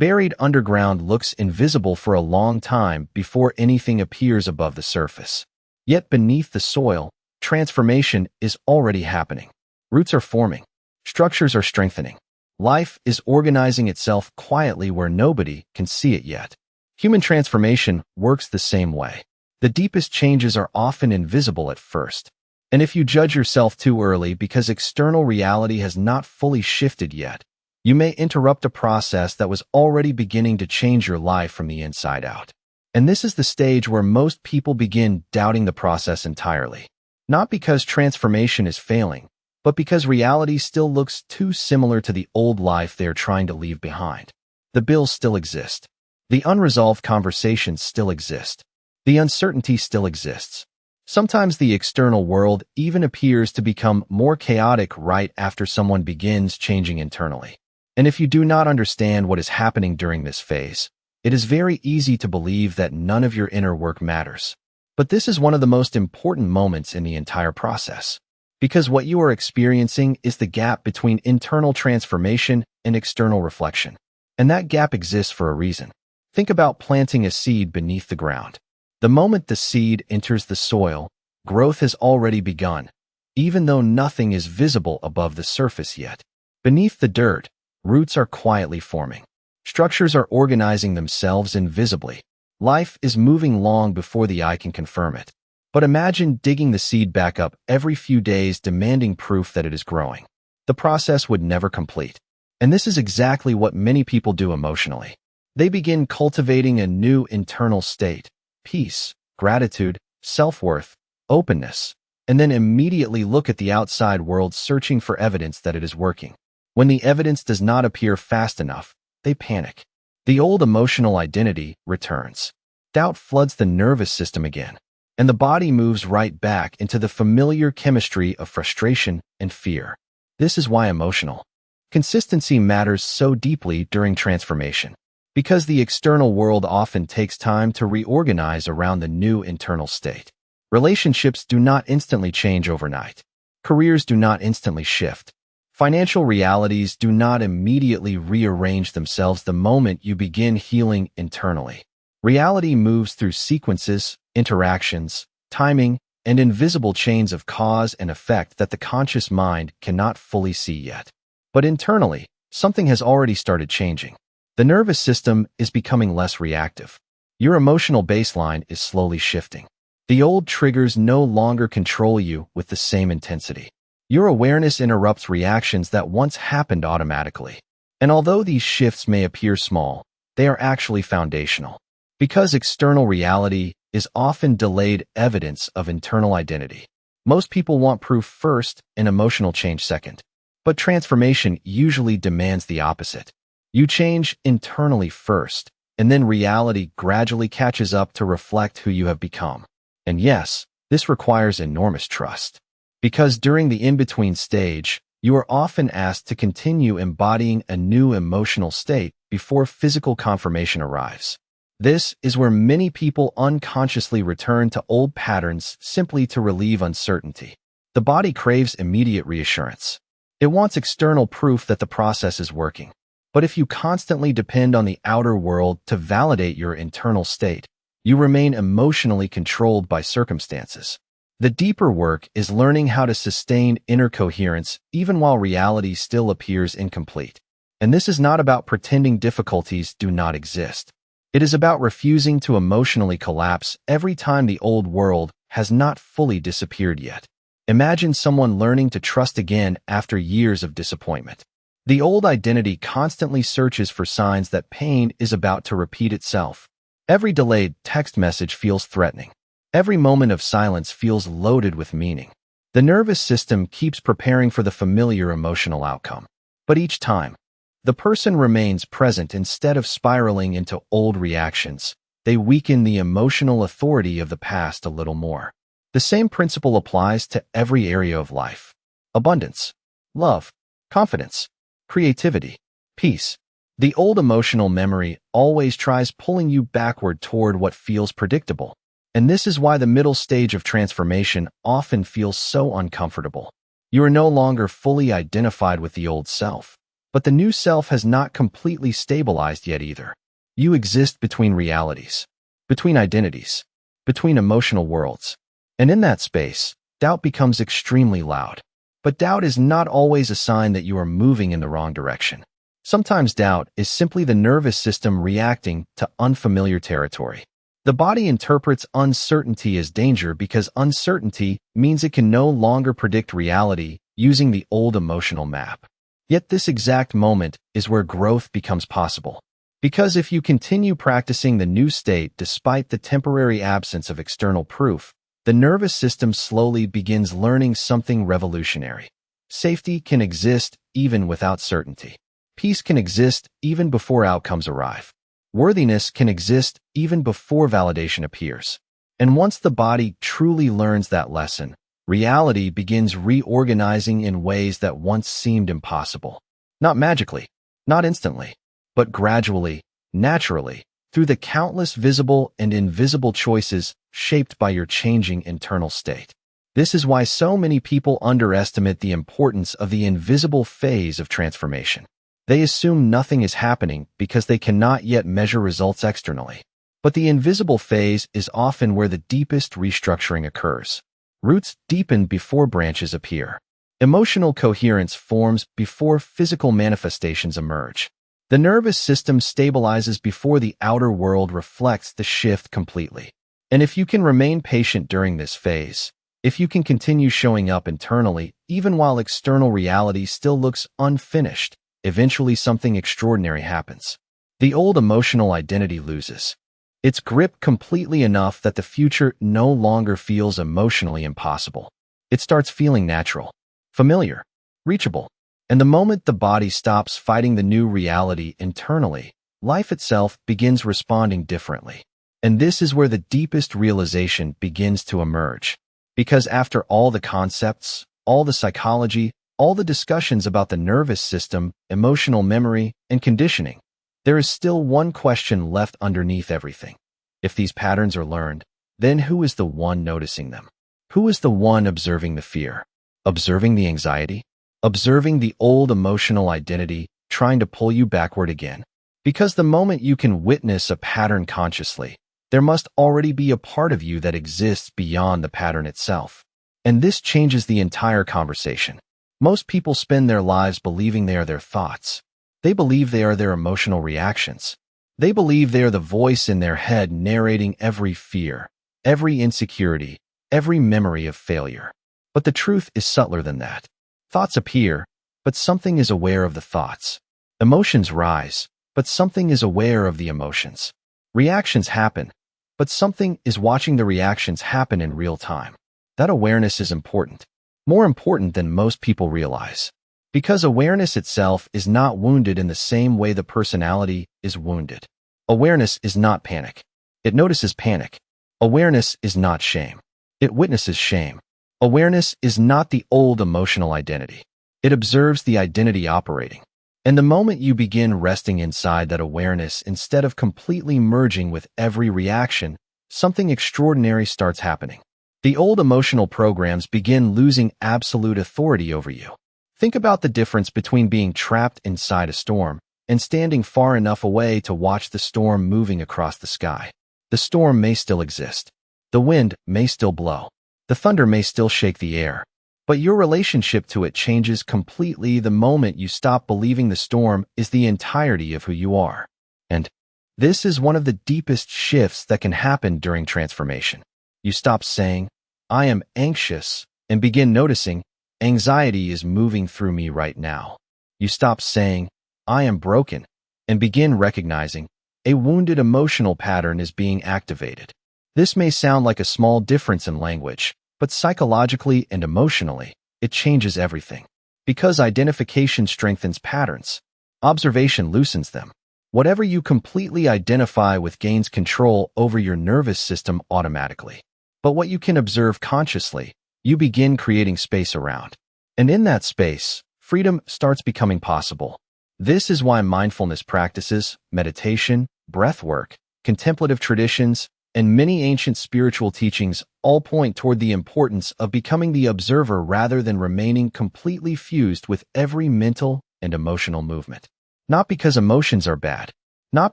Speaker 1: buried underground looks invisible for a long time before anything appears above the surface. Yet beneath the soil, transformation is already happening. Roots are forming. Structures are strengthening. Life is organizing itself quietly where nobody can see it yet. Human transformation works the same way. The deepest changes are often invisible at first. And if you judge yourself too early because external reality has not fully shifted yet, you may interrupt a process that was already beginning to change your life from the inside out. And this is the stage where most people begin doubting the process entirely. Not because transformation is failing, but because reality still looks too similar to the old life they are trying to leave behind. The bills still exist. The unresolved conversations still exist. The uncertainty still exists. Sometimes the external world even appears to become more chaotic right after someone begins changing internally. And if you do not understand what is happening during this phase, it is very easy to believe that none of your inner work matters. But this is one of the most important moments in the entire process. Because what you are experiencing is the gap between internal transformation and external reflection. And that gap exists for a reason. Think about planting a seed beneath the ground. The moment the seed enters the soil, growth has already begun, even though nothing is visible above the surface yet. Beneath the dirt, roots are quietly forming. Structures are organizing themselves invisibly. Life is moving long before the eye can confirm it. But imagine digging the seed back up every few days demanding proof that it is growing. The process would never complete. And this is exactly what many people do emotionally. They begin cultivating a new internal state, peace, gratitude, self-worth, openness, and then immediately look at the outside world searching for evidence that it is working. When the evidence does not appear fast enough, they panic. The old emotional identity returns. Doubt floods the nervous system again. and the body moves right back into the familiar chemistry of frustration and fear. This is why emotional consistency matters so deeply during transformation, because the external world often takes time to reorganize around the new internal state. Relationships do not instantly change overnight. Careers do not instantly shift. Financial realities do not immediately rearrange themselves the moment you begin healing internally. Reality moves through sequences, interactions, timing, and invisible chains of cause and effect that the conscious mind cannot fully see yet. But internally, something has already started changing. The nervous system is becoming less reactive. Your emotional baseline is slowly shifting. The old triggers no longer control you with the same intensity. Your awareness interrupts reactions that once happened automatically. And although these shifts may appear small, they are actually foundational. Because external reality is often delayed evidence of internal identity. Most people want proof first and emotional change second. But transformation usually demands the opposite. You change internally first, and then reality gradually catches up to reflect who you have become. And yes, this requires enormous trust. Because during the in-between stage, you are often asked to continue embodying a new emotional state before physical confirmation arrives. This is where many people unconsciously return to old patterns simply to relieve uncertainty. The body craves immediate reassurance. It wants external proof that the process is working. But if you constantly depend on the outer world to validate your internal state, you remain emotionally controlled by circumstances. The deeper work is learning how to sustain inner coherence even while reality still appears incomplete. And this is not about pretending difficulties do not exist. It is about refusing to emotionally collapse every time the old world has not fully disappeared yet. Imagine someone learning to trust again after years of disappointment. The old identity constantly searches for signs that pain is about to repeat itself. Every delayed text message feels threatening. Every moment of silence feels loaded with meaning. The nervous system keeps preparing for the familiar emotional outcome. But each time, the person remains present instead of spiraling into old reactions. They weaken the emotional authority of the past a little more. The same principle applies to every area of life. Abundance, love, confidence, creativity, peace. The old emotional memory always tries pulling you backward toward what feels predictable. And this is why the middle stage of transformation often feels so uncomfortable. You are no longer fully identified with the old self. But the new self has not completely stabilized yet either. You exist between realities, between identities, between emotional worlds. And in that space, doubt becomes extremely loud. But doubt is not always a sign that you are moving in the wrong direction. Sometimes doubt is simply the nervous system reacting to unfamiliar territory. The body interprets uncertainty as danger because uncertainty means it can no longer predict reality using the old emotional map. Yet this exact moment is where growth becomes possible. Because if you continue practicing the new state despite the temporary absence of external proof, the nervous system slowly begins learning something revolutionary. Safety can exist even without certainty. Peace can exist even before outcomes arrive. Worthiness can exist even before validation appears. And once the body truly learns that lesson, reality begins reorganizing in ways that once seemed impossible. Not magically, not instantly, but gradually, naturally, through the countless visible and invisible choices shaped by your changing internal state. This is why so many people underestimate the importance of the invisible phase of transformation. They assume nothing is happening because they cannot yet measure results externally. But the invisible phase is often where the deepest restructuring occurs. Roots deepen before branches appear. Emotional coherence forms before physical manifestations emerge. The nervous system stabilizes before the outer world reflects the shift completely. And if you can remain patient during this phase, if you can continue showing up internally, even while external reality still looks unfinished, eventually something extraordinary happens. The old emotional identity loses its grip completely enough that the future no longer feels emotionally impossible. It starts feeling natural, familiar, reachable. And the moment the body stops fighting the new reality internally, life itself begins responding differently. And this is where the deepest realization begins to emerge. Because after all the concepts, all the psychology, all the discussions about the nervous system, emotional memory, and conditioning, there is still one question left underneath everything. If these patterns are learned, then who is the one noticing them? Who is the one observing the fear? Observing the anxiety? Observing the old emotional identity trying to pull you backward again? Because the moment you can witness a pattern consciously, there must already be a part of you that exists beyond the pattern itself. And this changes the entire conversation. Most people spend their lives believing they are their thoughts. They believe they are their emotional reactions. They believe they are the voice in their head narrating every fear, every insecurity, every memory of failure. But the truth is subtler than that. Thoughts appear, but something is aware of the thoughts. Emotions rise, but something is aware of the emotions. Reactions happen, but something is watching the reactions happen in real time. That awareness is important. More important than most people realize. Because awareness itself is not wounded in the same way the personality is wounded. Awareness is not panic. It notices panic. Awareness is not shame. It witnesses shame. Awareness is not the old emotional identity. It observes the identity operating. And the moment you begin resting inside that awareness instead of completely merging with every reaction, something extraordinary starts happening. The old emotional programs begin losing absolute authority over you. Think about the difference between being trapped inside a storm and standing far enough away to watch the storm moving across the sky. The storm may still exist. The wind may still blow. The thunder may still shake the air. But your relationship to it changes completely the moment you stop believing the storm is the entirety of who you are. And this is one of the deepest shifts that can happen during transformation. You stop saying, "I am anxious," and begin noticing, "Anxiety is moving through me right now." You stop saying, "I am broken," and begin recognizing, a wounded emotional pattern is being activated. This may sound like a small difference in language, but psychologically and emotionally, it changes everything. Because identification strengthens patterns, observation loosens them. Whatever you completely identify with gains control over your nervous system automatically. But what you can observe consciously, you begin creating space around. And in that space, freedom starts becoming possible. This is why mindfulness practices, meditation, breath work, contemplative traditions, and many ancient spiritual teachings all point toward the importance of becoming the observer rather than remaining completely fused with every mental and emotional movement. Not because emotions are bad, not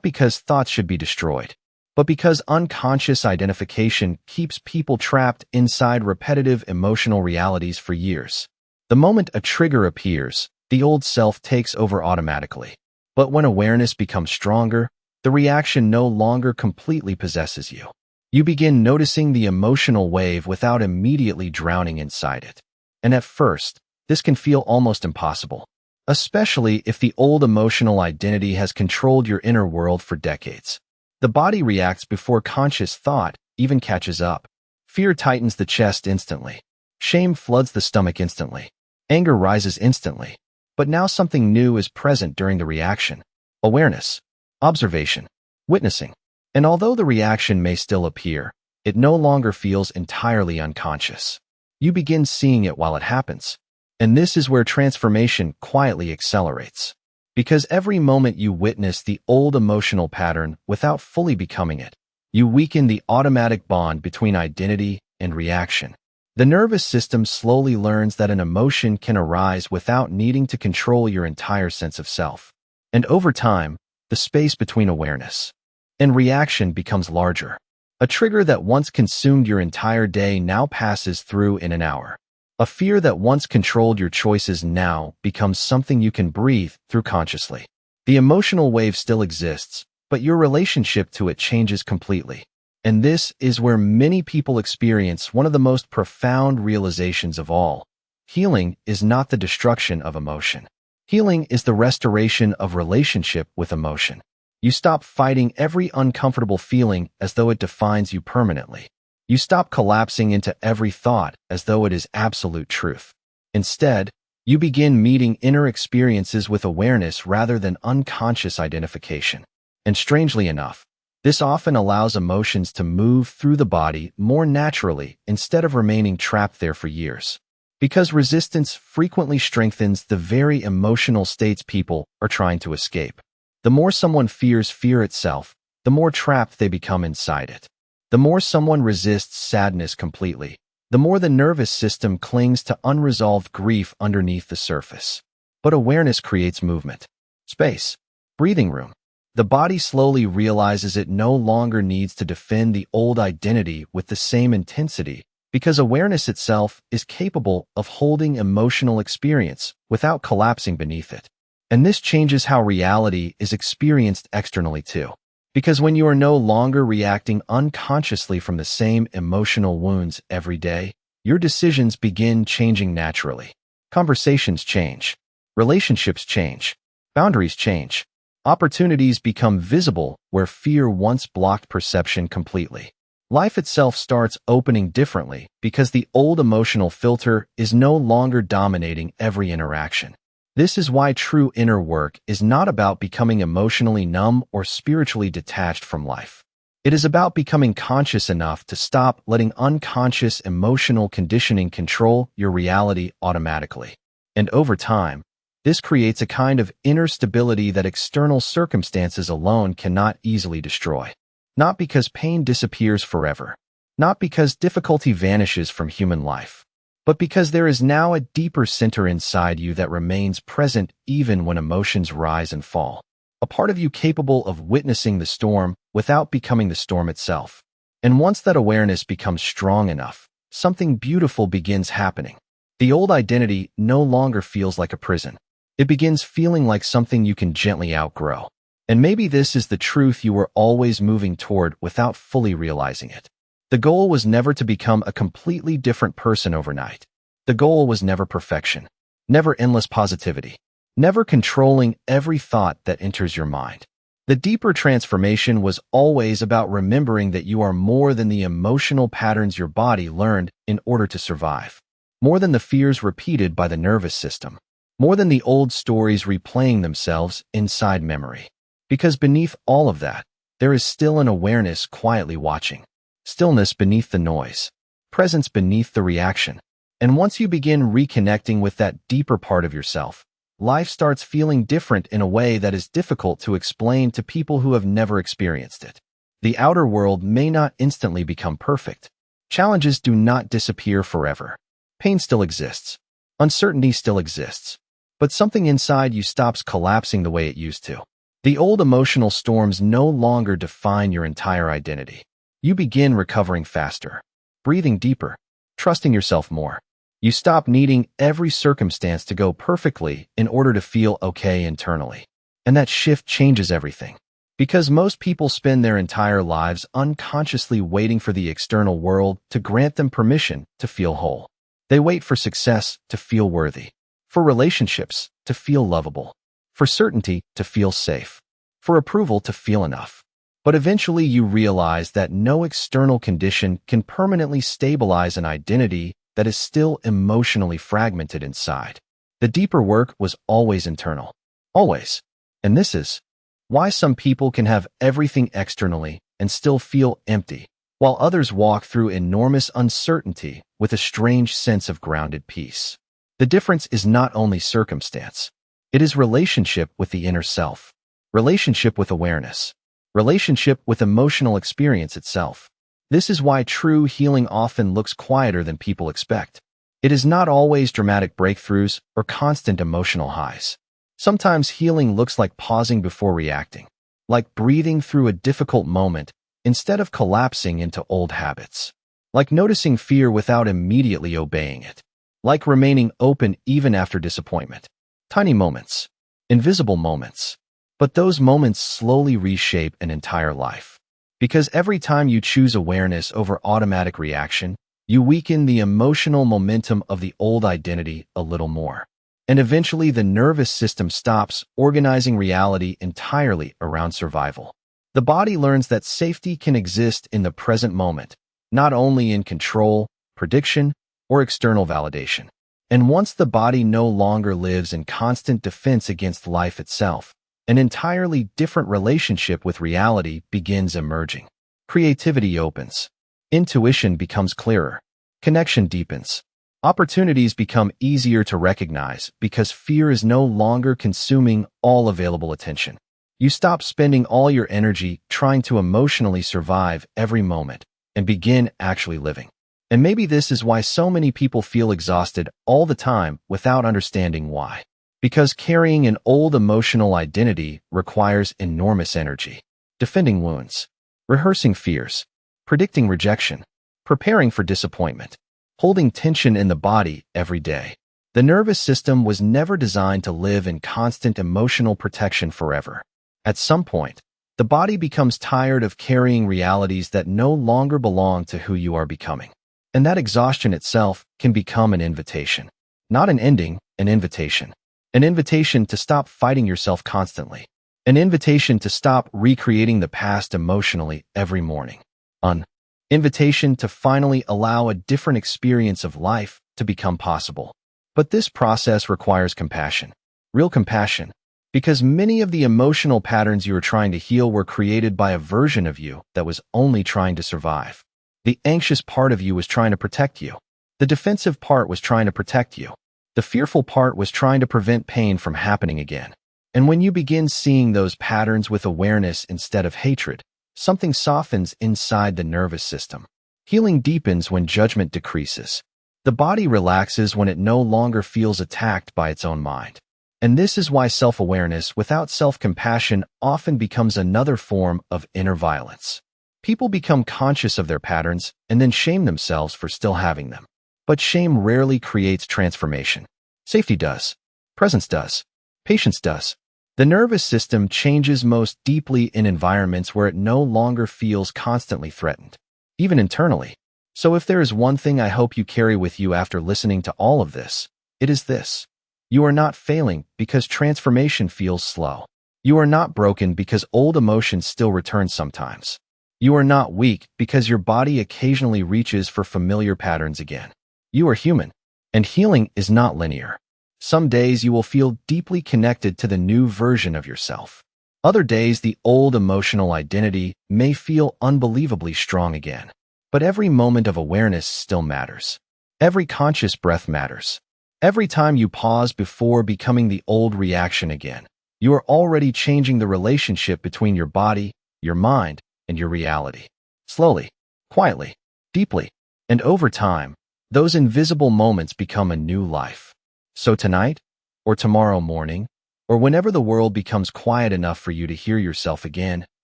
Speaker 1: because thoughts should be destroyed, but because unconscious identification keeps people trapped inside repetitive emotional realities for years. The moment a trigger appears, the old self takes over automatically. But when awareness becomes stronger, the reaction no longer completely possesses you. You begin noticing the emotional wave without immediately drowning inside it. And at first, this can feel almost impossible, especially if the old emotional identity has controlled your inner world for decades. The body reacts before conscious thought even catches up. Fear tightens the chest instantly. Shame floods the stomach instantly. Anger rises instantly. But now something new is present during the reaction. Awareness, observation, witnessing. And although the reaction may still appear, it no longer feels entirely unconscious. You begin seeing it while it happens. And this is where transformation quietly accelerates. Because every moment you witness the old emotional pattern without fully becoming it, you weaken the automatic bond between identity and reaction. The nervous system slowly learns that an emotion can arise without needing to control your entire sense of self. And over time, the space between awareness and reaction becomes larger. A trigger that once consumed your entire day now passes through in an hour. A fear that once controlled your choices now becomes something you can breathe through consciously. The emotional wave still exists, but your relationship to it changes completely. And this is where many people experience one of the most profound realizations of all. Healing is not the destruction of emotion. Healing is the restoration of relationship with emotion. You stop fighting every uncomfortable feeling as though it defines you permanently. You stop collapsing into every thought as though it is absolute truth. Instead, you begin meeting inner experiences with awareness rather than unconscious identification. And strangely enough, This often allows emotions to move through the body more naturally instead of remaining trapped there for years. Because resistance frequently strengthens the very emotional states people are trying to escape. The more someone fears fear itself, the more trapped they become inside it. The more someone resists sadness completely, the more the nervous system clings to unresolved grief underneath the surface. But awareness creates movement, space, breathing room. The body slowly realizes it no longer needs to defend the old identity with the same intensity, because awareness itself is capable of holding emotional experience without collapsing beneath it. And this changes how reality is experienced externally too. Because when you are no longer reacting unconsciously from the same emotional wounds every day, your decisions begin changing naturally. Conversations change. Relationships change. Boundaries change. Opportunities become visible where fear once blocked perception completely. Life itself starts opening differently because the old emotional filter is no longer dominating every interaction. This is why true inner work is not about becoming emotionally numb or spiritually detached from life. It is about becoming conscious enough to stop letting unconscious emotional conditioning control your reality automatically. And over time, this creates a kind of inner stability that external circumstances alone cannot easily destroy. Not because pain disappears forever, not because difficulty vanishes from human life, but because there is now a deeper center inside you that remains present even when emotions rise and fall. A part of you capable of witnessing the storm without becoming the storm itself. And once that awareness becomes strong enough, something beautiful begins happening. The old identity no longer feels like a prison. It begins feeling like something you can gently outgrow. And maybe this is the truth you were always moving toward without fully realizing it. The goal was never to become a completely different person overnight. The goal was never perfection, never endless positivity, never controlling every thought that enters your mind. The deeper transformation was always about remembering that you are more than the emotional patterns your body learned in order to survive, more than the fears repeated by the nervous system, more than the old stories replaying themselves inside memory. Because beneath all of that, there is still an awareness quietly watching, stillness beneath the noise, presence beneath the reaction. And once you begin reconnecting with that deeper part of yourself, life starts feeling different in a way that is difficult to explain to people who have never experienced it. The outer world may not instantly become perfect. Challenges do not disappear forever. Pain still exists. Uncertainty still exists. But something inside you stops collapsing the way it used to. The old emotional storms no longer define your entire identity. You begin recovering faster, breathing deeper, trusting yourself more. You stop needing every circumstance to go perfectly in order to feel okay internally. And that shift changes everything. Because most people spend their entire lives unconsciously waiting for the external world to grant them permission to feel whole. They wait for success to feel worthy, for relationships to feel lovable, for certainty to feel safe, for approval to feel enough. But eventually you realize that no external condition can permanently stabilize an identity that is still emotionally fragmented inside. The deeper work was always internal. Always. And this is why some people can have everything externally and still feel empty, while others walk through enormous uncertainty with a strange sense of grounded peace. The difference is not only circumstance. It is relationship with the inner self, relationship with awareness, relationship with emotional experience itself. This is why true healing often looks quieter than people expect. It is not always dramatic breakthroughs or constant emotional highs. Sometimes healing looks like pausing before reacting, like breathing through a difficult moment instead of collapsing into old habits, like noticing fear without immediately obeying it, like remaining open even after disappointment. Tiny moments, invisible moments, but those moments slowly reshape an entire life. Because every time you choose awareness over automatic reaction, you weaken the emotional momentum of the old identity a little more. And eventually the nervous system stops organizing reality entirely around survival. The body learns that safety can exist in the present moment, not only in control, prediction, or external validation. And once the body no longer lives in constant defense against life itself, An entirely different relationship with reality begins emerging. Creativity opens. Intuition becomes clearer. Connection deepens. Opportunities become easier to recognize because fear is no longer consuming all available attention. You stop spending all your energy trying to emotionally survive every moment and begin actually living. And maybe this is why so many people feel exhausted all the time without understanding why. Because carrying an old emotional identity requires enormous energy. Defending wounds, rehearsing fears, predicting rejection, preparing for disappointment, holding tension in the body every day. The nervous system was never designed to live in constant emotional protection forever. At some point, the body becomes tired of carrying realities that no longer belong to who you are becoming. And that exhaustion itself can become an invitation. Not an ending, an invitation. An invitation to stop fighting yourself constantly. An invitation to stop recreating the past emotionally every morning. An invitation to finally allow a different experience of life to become possible. But this process requires compassion. Real compassion. Because many of the emotional patterns you are trying to heal were created by a version of you that was only trying to survive. The anxious part of you was trying to protect you. The defensive part was trying to protect you. The fearful part was trying to prevent pain from happening again. And when you begin seeing those patterns with awareness instead of hatred, something softens inside the nervous system. Healing deepens when judgment decreases. The body relaxes when it no longer feels attacked by its own mind. And this is why self-awareness without self-compassion often becomes another form of inner violence. People become conscious of their patterns and then shame themselves for still having them. But shame rarely creates transformation. Safety does. Presence does. Patience does. The nervous system changes most deeply in environments where it no longer feels constantly threatened, even internally. So if there is one thing I hope you carry with you after listening to all of this, it is this. You are not failing because transformation feels slow. You are not broken because old emotions still return sometimes. You are not weak because your body occasionally reaches for familiar patterns again. You are human, and healing is not linear. Some days you will feel deeply connected to the new version of yourself. Other days the old emotional identity may feel unbelievably strong again. But every moment of awareness still matters. Every conscious breath matters. Every time you pause before becoming the old reaction again, you are already changing the relationship between your body, your mind, and your reality. Slowly, quietly, deeply, and over time, those invisible moments become a new life. So tonight, or tomorrow morning, or whenever the world becomes quiet enough for you to hear yourself again,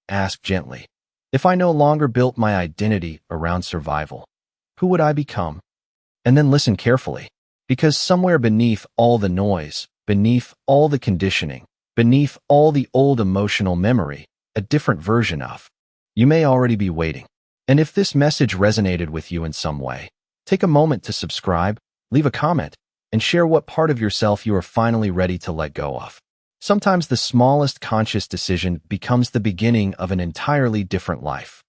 Speaker 1: ask gently, if I no longer built my identity around survival, who would I become? And then listen carefully. Because somewhere beneath all the noise, beneath all the conditioning, beneath all the old emotional memory, a different version of you may already be waiting. And if this message resonated with you in some way, take a moment to subscribe, leave a comment, and share what part of yourself you are finally ready to let go of. Sometimes the smallest conscious decision becomes the beginning of an entirely different life.